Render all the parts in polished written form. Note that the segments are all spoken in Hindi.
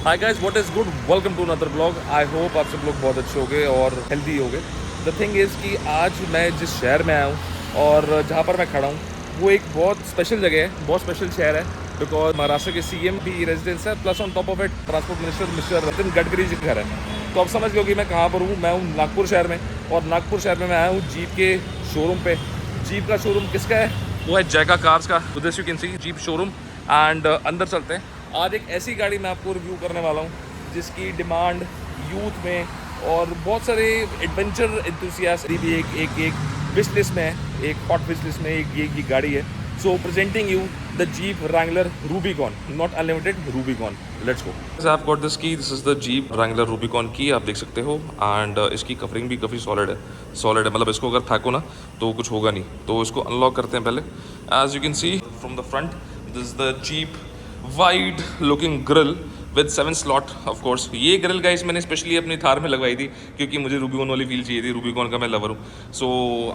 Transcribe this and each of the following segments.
Hi guys, what is good, welcome to another blog. I hope आप सब लोग बहुत अच्छे होंगे और हेल्दी होंगे। द थिंग इज़ कि आज मैं जिस शहर में आया हूँ और जहाँ पर मैं खड़ा हूँ वो एक बहुत स्पेशल जगह है, बहुत स्पेशल शहर है। बिकॉज महाराष्ट्र के सीएम भी रेजिडेंस है, plus on top of it transport minister mister Nitin Gadkari ji का घर है। तो आप समझ लो कि मैं कहाँ पर हूँ। मैं हूँ नागपुर शहर में, और नागपुर शहर में मैं आया हूँ जीप के शोरूम पे। जीप का शोरूम किसका है? वो है जैका कार्स का। तो this you can C jeep showroom. And अंदर चलते हैं। आज एक ऐसी गाड़ी मैं आपको रिव्यू करने वाला हूँ जिसकी डिमांड यूथ में और बहुत सारे एडवेंचर एंथुसियास्ट भी एक विश लिस्ट में है, एक हॉट विश लिस्ट में एक गाड़ी है। So presenting you the Jeep Wrangler Rubicon, not unlimited, Rubicon. Let's go. I have got this key, this is the Jeep Wrangler Rubicon key, आप देख सकते हो। एंड इसकी कवरिंग भी काफ़ी सॉलिड है, मतलब इसको अगर फेंको ना तो कुछ होगा नहीं। तो इसको अनलॉक करते हैं पहले। As you can see from the front, this is the Jeep wide looking grille with 7 slot. Of course ये ग्रिल गाइस मैंने स्पेशली अपनी थार में लगवाई थी क्योंकि मुझे रूबिकॉन वाली फील चाहिए थी। रूबिकॉन का मैं लवर हूँ। सो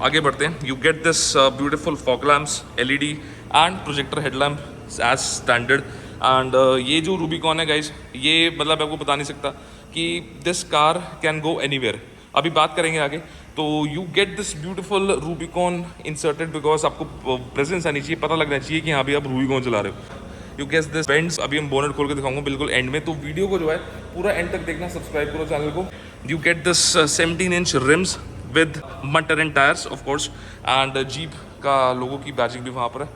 आगे बढ़ते हैं। You get this beautiful fog lamps, LED and projector headlamp as standard. And ये जो रूबिकॉन है गाइस, ये मतलब आपको बता नहीं सकता कि this car can go anywhere. अभी बात करेंगे आगे। तो you get this beautiful Rubicon inserted because आपको प्रेजेंस आनी चाहिए, पता लगना चाहिए कि हाँ भी आप रूबिकॉन चला रहे हो। You guess this bends. अभी हम बोनट खोल के दिखाऊंगा बिल्कुल एंड में, तो वीडियो को जो है पूरा एंड तक देखना, सब्सक्राइब करो चैनल को। You get this 17 inch rims with mud terrain tyres of course. And Jeep का लोगो की बैजिंग भी वहाँ पर है।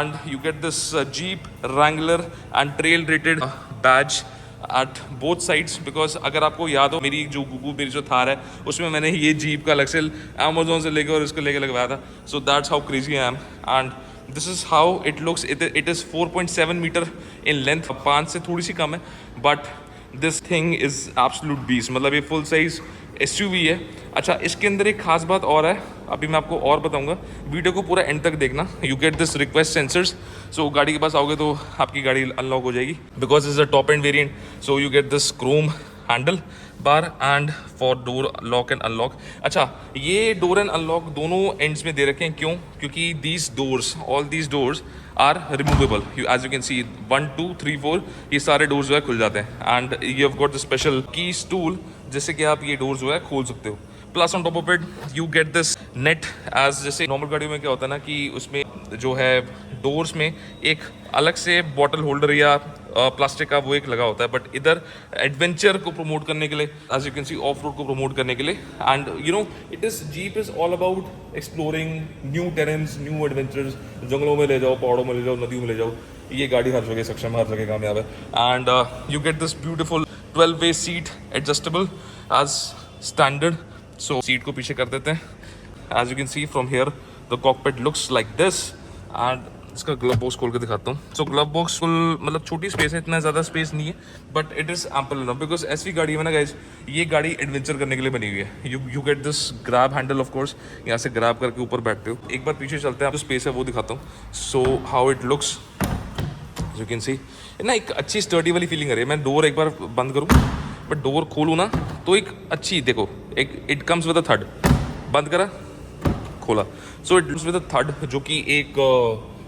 And you get this Jeep Wrangler and trail rated badge at both sides. Because अगर आपको याद हो मेरी जो थार है उसमें मैंने ये जीप का अलग से अमेजोन से लेकर और इसको लेकर लगवाया था। So that's how crazy I am. And this is how it looks. It is 4.7 metre in length, 5 से थोड़ी सी कम है, but this thing is absolute beast. मतलब ये फुल साइज एसयूवी है। अच्छा, इसके अंदर एक खास बात और है, अभी मैं आपको और बताऊंगा। वीडियो को पूरा एंड तक देखना। You get this request sensors. So गाड़ी के पास आओगे तो आपकी गाड़ी अनलॉक हो जाएगी because is a top end variant. So you get this chrome handle bar and for door lock and unlock. अच्छा, ये डोर एंड अनलॉक दोनों एंड्स में दे रखे हैं। क्यों? क्योंकि these doors, all these doors are removable. As you can see 1 2 3 4 ये सारे डोर्स जो है खुल जाते हैं। And you have got the special की टूल जिससे कि आप ये डोर्स जो है खोल सकते हो। Plus on top of it you get this net. As जैसे नॉर्मल गाड़ियों में क्या होता है ना कि उसमें जो है डोर्स में एक अलग से बॉटल होल्डर या प्लास्टिक का वो एक लगा होता है, बट इधर एडवेंचर को प्रमोट करने के लिए, as you can see off road को प्रमोट करने के लिए। And you know it is Jeep is all about exploring new terrains, new adventures. जंगलों में ले जाओ, पहाड़ों में ले जाओ, नदियों में ले जाओ, ये गाड़ी हर जगह सक्षम, हर जगह कामयाब है। And you get this beautiful 12-way seat adjustable as standard. So seat को पीछे कर देते हैं। As you can see from here the cockpit looks like this. And इसका ग्लव बॉक्स खोल के दिखाता हूँ। सो ग्लव बॉक्स फुल मतलब छोटी स्पेस है, इतना ज़्यादा स्पेस नहीं है, but it is ample enough because ऐसी गाड़ी है ना गाइज, ये गाड़ी एडवेंचर करने के लिए बनी हुई है। You get this grab handle of course, यहाँ से ग्रैब करके ऊपर बैठते हो। एक बार पीछे चलते हैं, आप जो स्पेस है वो दिखाता हूँ। So how it looks you can सी ना, एक अच्छी स्टर्डी वाली फीलिंग आ रही है। मैं डोर एक बार बंद करूँ बट डोर खोलूँ ना तो एक अच्छी, देखो एक it comes with a third. बंद करा, खोला, so it comes with a third, जो कि एक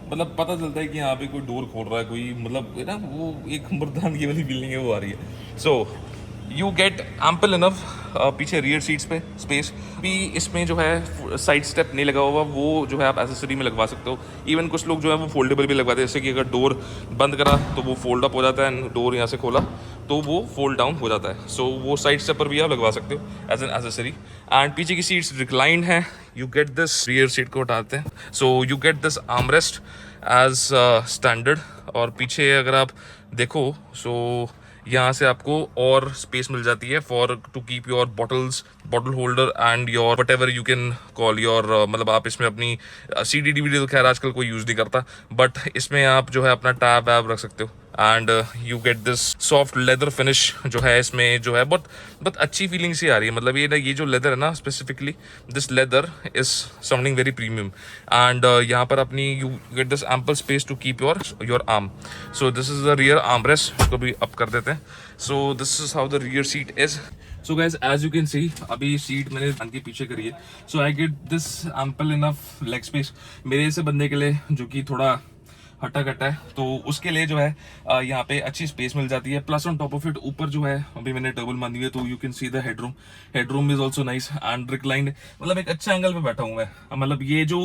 मतलब पता चलता है कि यहाँ पे कोई डोर खोल रहा है कोई, मतलब है ना वो एक मर्दानगी वाली फीलिंग है वो आ रही है। सो यू गेट एम्पल इनफ पीछे रियर सीट्स पे स्पेस भी। इसमें जो है साइड स्टेप नहीं लगा हुआ, वो जो है आप एसेसरी में लगवा सकते हो। इवन कुछ लोग जो है वो फोल्डेबल भी लगवाते हैं, जैसे कि अगर डोर बंद करा तो वो फोल्ड अप हो जाता है, एंड डोर यहाँ से खोला तो वो फोल्ड डाउन हो जाता है। सो वो साइड स्टेप पर भी आप लगवा सकते हो एज एन एसेसरी। एंड पीछे की सीट्स रिक्लाइंड हैं। You get this, rear seat को हटाते हैं। So you get this armrest as standard. और पीछे अगर आप देखो सो यहाँ से आपको और स्पेस मिल जाती है for to keep your bottles, bottle holder and your whatever you can call your, मतलब आप इसमें अपनी CD DVD तो खैर आजकल कोई यूज़ नहीं करता, बट इसमें आप जो है अपना टैब वैब रख सकते हो। And you get this soft leather finish जो है इसमें जो है बहुत अच्छी फीलिंग सी आ रही है। मतलब ये ना, ये जो लेदर है ना specifically, this leather is sounding very premium. And यहाँ पर अपनी you get this ample space to keep your arm. So this is the rear armrest, इसको भी अप कर देते हैं। So this is how the rear seat is. So guys as you can see, अभी सीट मैंने के पीछे करी है। So I get this ample enough leg space मेरे ऐसे बंदे के लिए जो कि थोड़ा हट्टा कट्टा है, तो उसके लिए जो है यहाँ पे अच्छी स्पेस मिल जाती है। Plus on top of it ऊपर जो है अभी मैंने टेबल बांधी हुई है, तो you can see the headroom. Headroom is also nice and reclined, मतलब एक अच्छे एंगल पे बैठा हूँ मैं। मतलब ये जो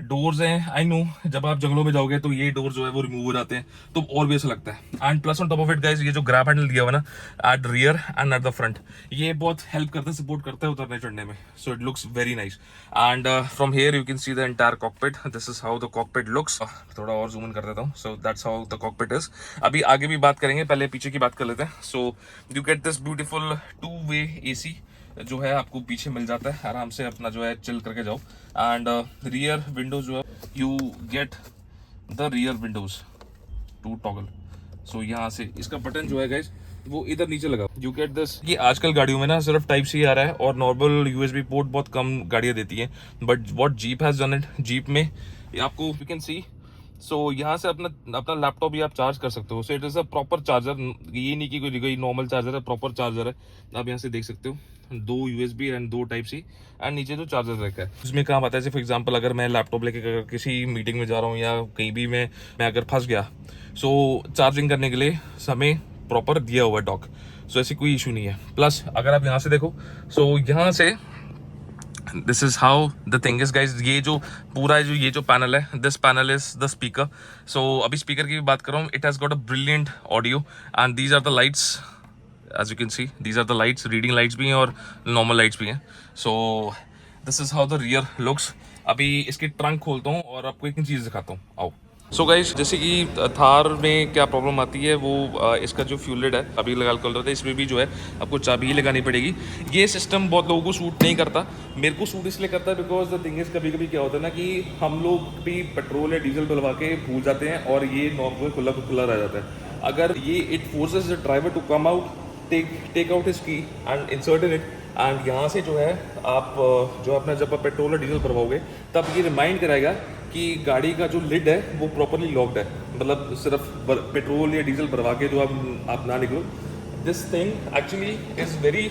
डोर्स हैं, आई नो जब आप जंगलों में जाओगे तो ये डोर जो है वो रिमूव हो जाते हैं, तो और भी अच्छा लगता है। And plus on top of it guys, ये जो ग्रैब हैंडल दिया हुआ है ना at rear and at the front, ये बहुत हेल्प करता है, सपोर्ट करता है उतरने चढ़ने में। So it looks very nice and from here you can see the entire cockpit. This is how the cockpit looks. थोड़ा और जूम इन कर देता हूँ। सो that's how the cockpit is. अभी आगे भी बात करेंगे, पहले पीछे की बात कर लेते हैं। So you get this beautiful two way AC जो है आपको पीछे मिल जाता है, आराम से अपना जो है चिल करके जाओ। एंड रियर विंडोज जो है, you get the rear windows to toggle. So यहाँ से इसका बटन जो है गाइस वो इधर नीचे लगा, यू गेट दिस। ये आजकल गाड़ियों में ना सिर्फ टाइप सी आ रहा है और नॉर्मल USB पोर्ट बहुत कम गाड़ियाँ देती हैं, but what jeep has done it, jeep में ये आपको यू कैन सी। सो यहाँ से अपना लैपटॉप भी आप चार्ज कर सकते हो। So it is a proper charger, ये नहीं कि कोई नॉर्मल चार्जर है, प्रॉपर चार्जर है। आप यहाँ से देख सकते हो 2 USB and 2 type C and नीचे जो चार्जर रखा है उसमें काम आता है। फॉर एग्जांपल अगर मैं लैपटॉप लेके अगर किसी मीटिंग में जा रहा हूँ या कहीं भी मैं अगर फंस गया, सो चार्जिंग करने के लिए हमें प्रॉपर दिया हुआ है डॉक। सो ऐसी कोई इशू नहीं है। प्लस अगर आप यहाँ से देखो, सो यहाँ से this is how the thing is guys. ये जो पूरा ये जो पैनल है, this panel is the speaker. So अभी स्पीकर की भी बात कर रहा हूँ। It has got a brilliant audio and these are the lights, as you can see these are the lights. Reading lights भी हैं और नॉर्मल लाइट्स भी हैं। So this is how the rear looks. अभी इसकी ट्रंक खोलता हूँ और आपको एक चीज़ दिखाता हूँ, आओ। सो गाइस, जैसे कि थार में क्या प्रॉब्लम आती है, वो इसका जो फ्यूल लिड है अभी लगा कर रहा था, इसमें भी जो है आपको चाबी ही लगानी पड़ेगी। ये सिस्टम बहुत लोगों को सूट नहीं करता, मेरे को सूट इसलिए करता है बिकॉज द थिंग इज कभी कभी क्या होता है ना कि हम लोग भी पेट्रोल या डीजल डलवा के भूल जाते हैं और ये नॉब जो खुला खुला रह जाता है। अगर ये it forces the driver to come out, take out his key and insert in it, and यहाँ से जो है आप जो अपना जब आप पेट्रोल या डीजल भरवाओगे तब ये रिमाइंड कराएगा कि गाड़ी का जो लिड है वो प्रॉपरली लॉक्ड है। मतलब सिर्फ पेट्रोल या डीजल भरवा के जो आप ना निकलो। This thing actually is very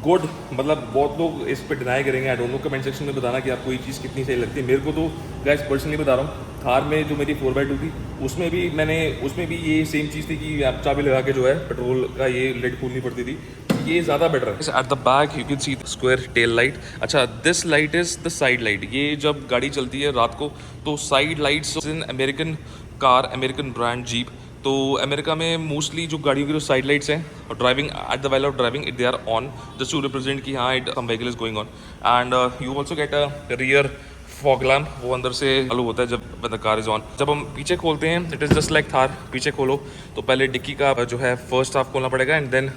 good. मतलब बहुत लोग इस पर डिनाई करेंगे, I don't know, comment section में बताना कि आपको ये चीज़ कितनी सही लगती है। मेरे को तो गाइस पर्सनली बता रहा हूँ, थार में जो मेरी 4x2 थी उसमें भी ये सेम चीज़ थी कि आप चाबी लगा के जो है पेट्रोल का ये लिड खोलनी पड़ती थी। ये ज़्यादा बेटर है। At the back you can see square tail light. अच्छा, this light is the side light. ये जब गाड़ी चलती है रात को तो side lights in American car, American brand Jeep, तो अमेरिका में मोस्टली जो गाड़ियों की जो साइड लाइट्स हैं driving at the while of driving it they are on, just to represent कि हाँ it some vehicle is going on. And you also get a rear fog lamp, वो अंदर से चालू होता है जब द कार इज ऑन। जब हम पीछे खोलते हैं it is just like Thar. पीछे खोलो तो पहले डिक्की का जो है फर्स्ट हाफ खोलना पड़ेगा एंड देन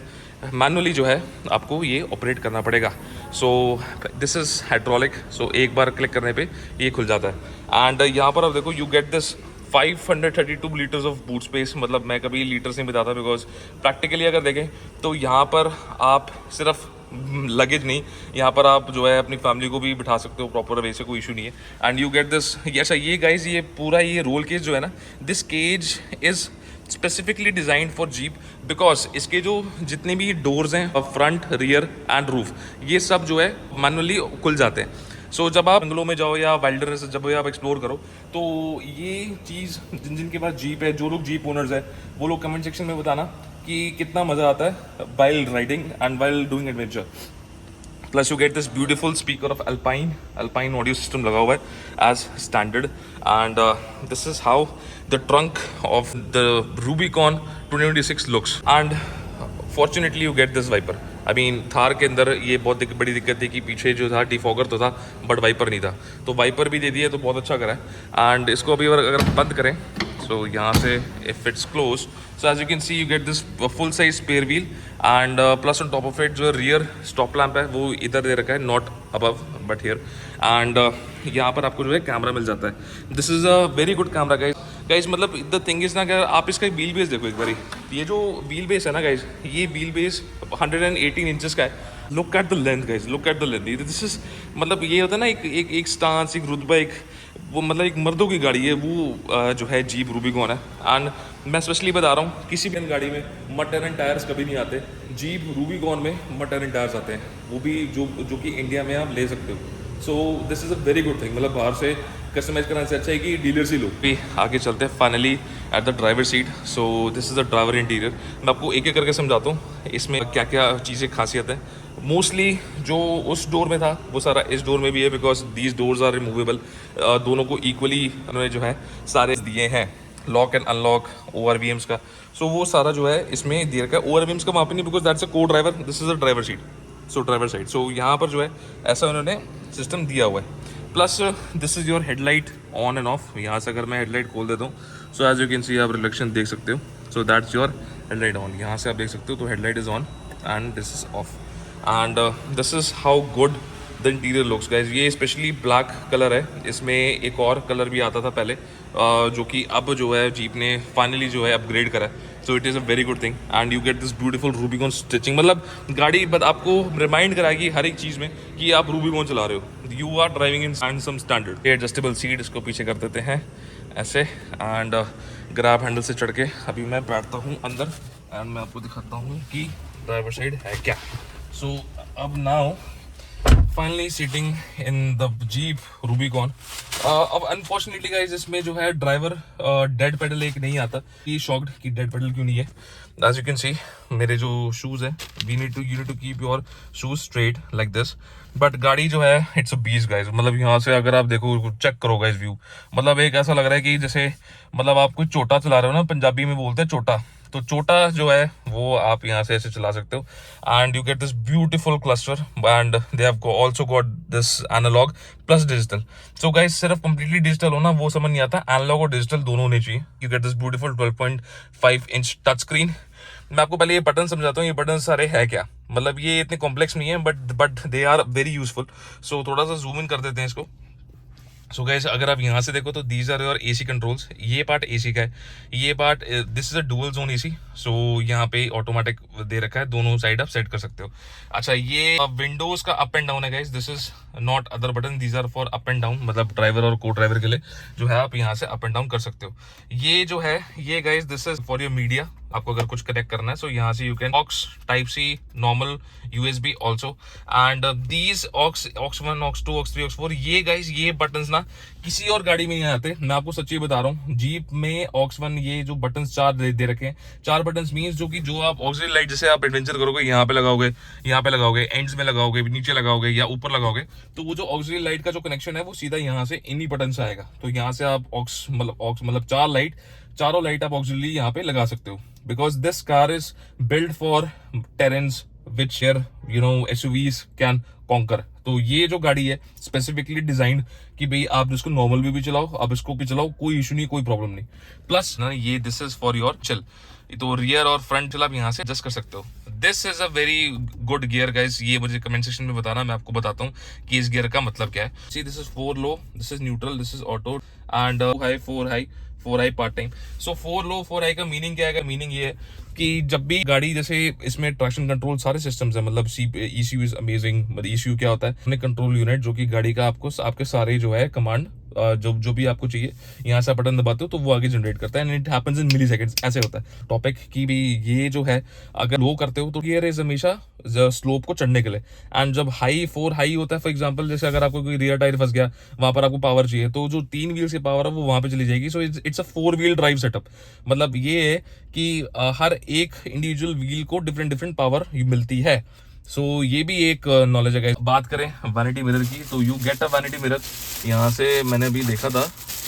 मैनुअली जो है आपको ये ऑपरेट करना पड़ेगा। So this is hydraulic. So एक बार क्लिक करने पे ये खुल जाता है। एंड यहाँ पर आप देखो you get this 532 litres of boot space. मतलब मैं कभी लीटर्स नहीं बताता बिकॉज प्रैक्टिकली अगर देखें तो यहाँ पर आप सिर्फ लगेज नहीं, यहाँ पर आप जो है अपनी फैमिली को भी बिठा सकते हो प्रॉपर, वैसे कोई इशू नहीं है। एंड यू गेट दिस, अच्छा ये गाइज ये पूरा ये रोल केज जो है ना, this cage is specifically designed for Jeep because इसके जो जितने भी डोर्स हैं फ्रंट, रियर एंड रूफ, ये सब जो है मैनुअली खुल जाते हैं। सो जब आप जंगलों में जाओ या वाइल्डनेस जब आप एक्सप्लोर करो तो ये चीज़ जिनके पास जीप है, जो लोग जीप ओनर्स हैं, वो लोग कमेंट सेक्शन में बताना कि कितना मज़ा आता है while riding and while doing adventure. Plus you get this beautiful speaker of Alpine audio system लगा हुआ है as standard. And this is how the trunk of the Rubicon 2026 looks. And fortunately you get this wiper. I mean Thar के अंदर ये बहुत बड़ी दिक्कत थी कि पीछे जो था डिफॉगर तो था बट वाइपर नहीं था, तो वाइपर भी दे दिया तो बहुत अच्छा करा है। एंड इसको अभी अगर बंद करें सो यहाँ से if it's close, so as you can see you get this full size spare wheel and plus on top of it जो रियर स्टॉप लैम्प है वो इधर दे रखा है, not above but here. And यहाँ पर आपको जो है कैमरा मिल जाता है। This is a very good camera guys. मतलब द थिंग इज़ ना कि आप इसका व्हील बेस देखो एक बारी, ये जो व्हील बेस है ना गाइज, ये व्हील बेस 118 इंचेस का है। Look at the length guys, look at the length. This is मतलब ये होता है ना एक स्टांस, एक रुतबा, एक वो मतलब एक मर्दों की गाड़ी है वो जो है जीप रूबिकॉन है। एंड मैं स्पेशली बता रहा हूँ किसी भी गाड़ी में मड टेरन टायर्स कभी नहीं आते, जीप रूबिकॉन में मड टेरन टायर्स आते हैं, वो भी जो कि इंडिया में आप ले सकते हो। सो this is a very good thing. मतलब बाहर से कस्टमाइज कराने से अच्छा है कि डीलर से लो। भी आगे चलते हैं finally at the driver seat. So this is the driver interior. मैं आपको एक एक करके समझाता हूँ इसमें क्या क्या चीज़ें खासियत है। मोस्टली जो उस डोर में था वो सारा इस डोर में भी है, because these doors are removable. दोनों को इक्वली उन्होंने जो है सारे दिए हैं, लॉक एंड अनलॉक ORVMs का। सो वो सारा जो है इसमें दे रखा है। ORVMs का वहाँ पे नहीं, because that's a co-driver, this is a driver seat. So driver side, so यहाँ पर जो है ऐसा उन्होंने सिस्टम दिया हुआ है। Plus this is your headlight on and off. यहाँ से अगर मैं हेडलाइट खोल देता हूँ, so as you can see आप रिफ्लेक्शन देख सकते हो। So that's your headlight on, यहाँ से आप देख सकते हो। तो headlight is on and this is off. And this is how good the interior looks guys. ये स्पेशली ब्लैक कलर है, इसमें एक और कलर भी आता था पहले, जो कि अब जो है जीप ने फाइनली जो है अपग्रेड करा है। सो it is a very good thing and you get this beautiful Rubicon stitching. मतलब गाड़ी बट आपको रिमाइंड कराएगी हर एक चीज़ में कि आप रूबीकॉन चला रहे हो, you are driving in some standard. Adjustable seat, इसको पीछे कर देते हैं ऐसे एंड ग्रैब हैंडल से चढ़ के अभी मैं बैठता हूँ अंदर एंड मैं आपको दिखाता हूँ कि ड्राइवर साइड है क्या। सो अब now finally seating in the jeep Rubicon. अब अनफॉर्चुनेटली गाइज इसमें जो है ड्राइवर डेड पेडल एक नहीं आता। ये शॉक्ड कि डेड पेडल क्यों नहीं है। एज यू कैन सी मेरे जो शूज़ हैं, you need to keep your shoes straight like this. But गाड़ी जो है इट्स अ बीस्ट गाइज। मतलब यहाँ से अगर आप देखो, चेक करो गाइज व्यू, मतलब एक ऐसा लग रहा है कि जैसे मतलब आप कोई चोटा चला रहे हो ना, पंजाबी में बोलते हैं चोटा, तो छोटा जो है वो आप यहाँ से ऐसे चला सकते हो। And you get this beautiful cluster and they have also got this analogue plus digital. So guys सिर्फ कंप्लीटली डिजिटल हो ना वो समझ नहीं आता, एनालॉग और डिजिटल दोनों होने चाहिए। You get this beautiful 12.5 inch touch screen. मैं आपको पहले ये बटन समझाता हूँ, ये बटन सारे है क्या। मतलब ये इतने कॉम्प्लेक्स नहीं है but they are very useful. So थोड़ा सा जूम इन कर देते हैं इसको। सो गाइस अगर आप यहाँ से देखो तो these are your AC controls. ये पार्ट AC का है, ये part this is a dual zone AC। So यहाँ पे ऑटोमेटिक दे रखा है, दोनों साइड आप सेट कर सकते हो। अच्छा ये विंडोज का अप एंड डाउन है guys, this is not other button, these are for up and down. मतलब ड्राइवर और को ड्राइवर के लिए जो है आप यहाँ से अप एंड डाउन कर सकते हो। ये जो है ये guys this is for your media, आपको अगर कुछ कनेक्ट करना है। सो यहाँ से you can aux type C, normal USB also. And these aux 1, aux 2, aux 3, aux 4, ये गाइस ये बटन्स ना किसी और गाड़ी में नहीं आते। मैं आपको सच्ची बता रहा हूँ, जीप में ऑक्स 1 ये जो बटन्स 4 दे रखे हैं, 4 बटन्स मीन्स जो कि जो आप ऑक्सिलरी लाइट जैसे आप एडवेंचर करोगे यहाँ पे लगाओगे, यहाँ पे लगाओगे, एंड्स में लगाओगे, नीचे लगाओगे या ऊपर लगाओगे, तो वो जो ऑक्सिलरी लाइट का जो कनेक्शन है वो सीधा यहाँ से इन्हीं बटन से आएगा। तो यहाँ से आप ऑक्स मतलब 4 लाइट, चारों लाइट आप ऑक्सिलरी यहाँ पे लगा सकते हो। Because this car is build for terrains which share SUVs can conquer. तो ये जो गाड़ी है स्पेसिफिकली डिजाइंड कि भाई आप इसको नॉर्मल भी चलाओ, आप इसको भी चलाओ, कोई इशू नहीं, कोई प्रॉब्लम नहीं। प्लस ना ये this is for your chill, तो रियर और फ्रंट चिल आप यहाँ से एडजस्ट कर सकते हो। This is a very good gear guys. ये मुझे कमेंट सेक्शन में बताना, मैं आपको बताता हूँ कि इस गियर का मतलब क्या है। सी this is 4 low, this is neutral, this is auto and high 4 high part time. So 4 low 4 high का मीनिंग क्या है? मीनिंग ये है कि जब भी गाड़ी जैसे इसमें ट्रैक्शन कंट्रोल सारे सिस्टम्स है, मतलब ECU इज अमेजिंग। मतलब ECU क्या होता है? कंट्रोल यूनिट जो कि गाड़ी का आपको आपके सारे जो है कमांड जो भी आपको चाहिए यहाँ से बटन दबाते हो तो वो आगे जनरेट करता है and it happens in milliseconds. ऐसे होता है टॉपिक की भी ये जो है, अगर लो करते हो तो गियर इज हमेशा स्लोप को चढ़ने के लिए। एंड जब 4 हाई होता है, फॉर एग्जांपल जैसे अगर आपको कोई रियर टायर फंस गया, वहां पर आपको पावर चाहिए, तो जो 3 व्हील्स की पावर है वो वहां पे चली जाएगी। So it's a 4 wheel drive setup. मतलब ये है कि हर एक इंडिविजुअल व्हील को डिफरेंट पावर मिलती है। सो ये भी एक नॉलेज है। बात करें वैनिटी मिरर की, तो you get a vanity mirror, यहाँ से मैंने भी देखा था।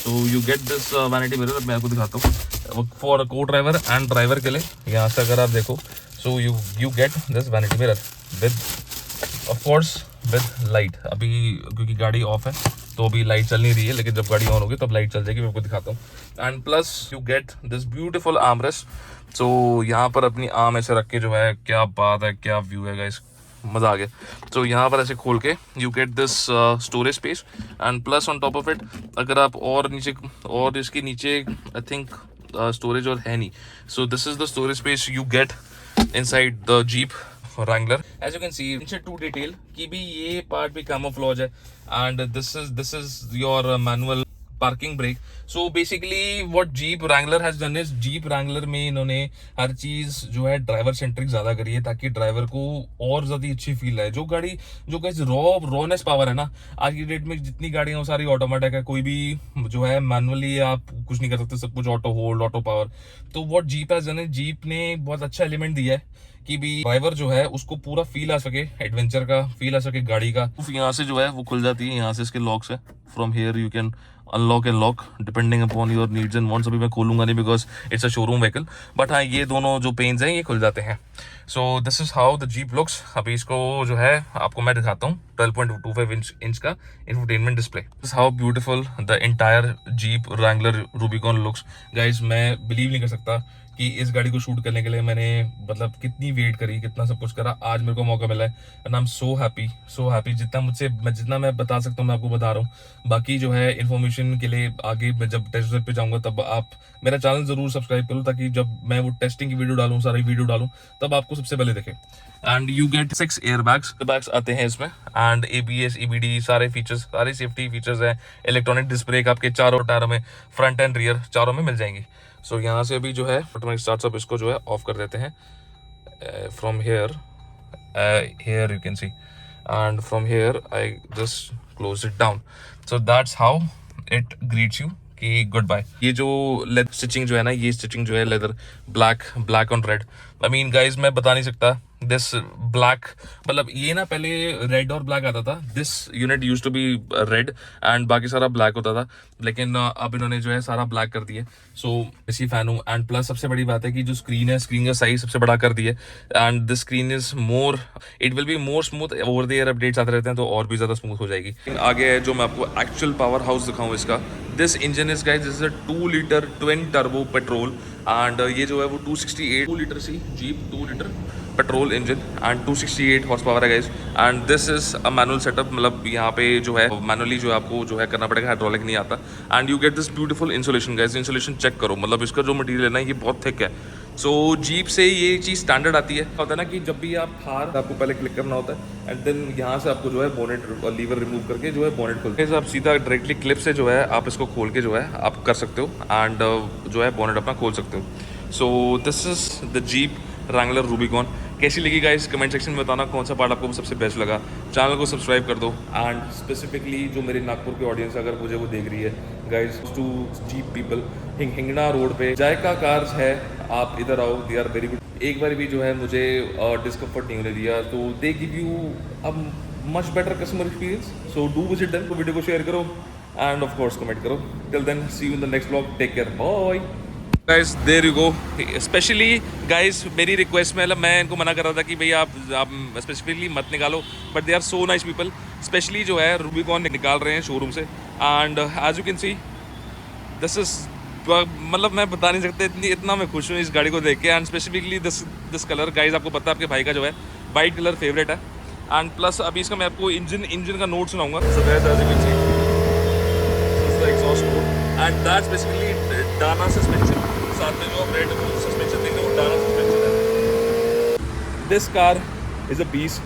तो you get this vanity mirror, मैं आपको दिखाता हूँ फॉर को ड्राइवर एंड ड्राइवर के लिए। यहाँ से अगर आप देखो, सो you get this vanity mirror with of course with light. अभी क्योंकि गाड़ी ऑफ है तो अभी लाइट चल नहीं रही है, लेकिन जब गाड़ी ऑन होगी तब लाइट चल जाएगी, मैं आपको दिखाता हूँ। And plus you get this beautiful armrest. So यहाँ पर अपनी आर्म ऐसे रख के जो है, क्या बात है, क्या व्यू है गाइस, मज़ा आ गया। तो यहाँ पर ऐसे खोल के you get this storage space and plus on top of it अगर आप और नीचे और इसके नीचे आई थिंक स्टोरेज और है नहीं। सो this is the storage space you get inside the jeep Wrangler. As you can see, नीचे टू डिटेल कि भी ये पार्ट भी कैमोफ्लेज है and this is your manual parking brake. So basically what jeep Wrangler has done is, jeep Wrangler में इन्होंने हर चीज जो है ड्राइवर सेंट्रिक ज्यादा करी है, ताकि ड्राइवर को और ज्यादा अच्छी फील आए. जो गाड़ी जो गाइस रॉनेस पावर है ना, आज की डेट में जितनी गाड़ियां वो सारी ऑटोमेटिक है, कोई भी जो है मैनुअली आप कुछ नहीं कर सकते, सब कुछ ऑटो होल्ड, ऑटो पावर. तो व्हाट जीप हैज डन है, जीप ने बहुत अच्छा एलिमेंट दिया है कि भी ड्राइवर जो है उसको पूरा फील आ सके, एडवेंचर का फील आ सके गाड़ी का. यहाँ से जो है वो खुल जाती है, यहाँ से इसके लॉक्स है. From here you can unlock and lock depending upon your needs and wants. अभी मैं खोलूंगा नहीं because it's a showroom vehicle, but हाँ ये दोनों जो पेन्स हैं ये खुल जाते हैं. So this is how the jeep looks. अभी इसको जो है आपको मैं दिखाता हूँ 12.25 इंच का infotainment display. This is how beautiful the entire jeep Wrangler Rubicon looks. Guys मैं बिलीव नहीं कर सकता कि इस गाड़ी को शूट करने के लिए मैंने मतलब कितनी वेट करी, कितना सब कुछ करा, आज मेरे को मौका मिला है. And I am so happy. जितना मैं बता सकता हूँ मैं आपको बता रहा हूँ. बाकी जो है इन्फॉर्मेशन के लिए आगे मैं जब टेस्ट ड्राइव पे जाऊंगा तब आप मेरा चैनल जरूर सब्सक्राइब करो, ताकि जब मैं वो टेस्टिंग की वीडियो डालूं, सारी वीडियो डालूं, तब आपको सबसे पहले दिखे. And you gate 6 air bags आते हैं इसमें. एंड ABS EBD सारे फीचर्स, सारे सेफ्टी फीचर्स हैं. इलेक्ट्रॉनिक डिस्क ब्रेक आपके चारों टायरों में, फ्रंट एंड रियर चारों में मिल जाएंगी. सो यहाँ से अभी जो है ऑटोमेटिक स्टार्टअप इसको जो है ऑफ कर देते हैं. From here you can C, and from here I just close it down. So that's how it greets you कि गुड बाय. ये जो लेदर स्टिचिंग जो है ना, ये स्टिचिंग जो है leather black on red. I mean guys मैं बता नहीं सकता. दिस ब्लैक मतलब ये ना पहले रेड और ब्लैक आता था. This unit use to be red and बाकी सारा ब्लैक होता था, लेकिन अब इन्होंने जो है सारा ब्लैक कर दिया. सो इसी फैन हूँ. एंड प्लस सबसे बड़ी बात है कि जो स्क्रीन है, स्क्रीन का साइज सबसे बड़ा कर दिया. And this screen is more, it will be more smooth. Over the air updates आते रहते हैं तो और भी ज्यादा स्मूथ हो जाएगी. आगे है जो मैं आपको एक्चुअल पावर हाउस दिखाऊं इसका. This engine is guys, this is a 2 litre twin turbo petrol. And ये जो है वो 2 लीटर सी Jeep 2 litre petrol engine and 268 horsepower है guys. And this is a manual setup, मतलब यहाँ पे जो है मैनुअली जो आपको जो है करना पड़ेगा, हाइड्रोलिक नहीं आता. And you get this beautiful insulation guys. Insulation check करो, मतलब इसका जो मटेरियल है ना ये बहुत थिक है. सो जीप से ये चीज़ स्टैंडर्ड आती है. होता है ना कि जब भी आप थार आपको पहले क्लिक करना होता है एंड देन यहाँ से आपको जो है बोनेट लीवर रिमूव करके जो है बोनेट खोलते हैं. आप सीधा डायरेक्टली क्लिप से जो है आप इसको खोल के जो है आप कर सकते हो एंड जो है बोनेट अपना खोल सकते हो. सो this is the Jeep Wrangler Rubicon. कैसी लगी गाइस कमेंट सेक्शन में बताना, कौन सा पार्ट आपको सबसे बेस्ट लगा. चैनल को सब्सक्राइब कर दो. एंड स्पेसिफिकली जो मेरे नागपुर की ऑडियंस अगर मुझे वो देख रही है guys, to Jeep people, Hingna road पे जायका कार्स है, आप इधर आओ, दे आर वेरी गुड. एक बार भी जो है मुझे डिस्कम्फर्ट नहीं होने दिया. तो they give you a much better customer experience. So do visit them. तो वीडियो को शेयर करो एंड ऑफ कोर्स कमेंट करो. Till then see you in the next vlog. Take care, bye guys. There you go. Specially guys मेरी रिक्वेस्ट में, मतलब मैं इनको मना कर रहा था कि भाई आप स्पेसिफिकली मत निकालो, but they are so nice people. Specially जो है रूबिकॉन निकाल रहे हैं शोरूम से. And as you can see this is, मतलब मैं बता नहीं सकता इतना मैं खुश हूँ इस गाड़ी को देख के. And specifically this colour guys, आपको पता है आपके भाई का जो है वाइट कलर फेवरेट है. एंड प्लस अभी इसका मैं आपको इंजन का नोट सुनाऊंगा. So guys as you can see this is the exhaust note and that's basically Dana suspension. साथ में जो आप रेड सस्पेंशन देख रहे हो वो डाना सस्पेंशन है. This car is a piece.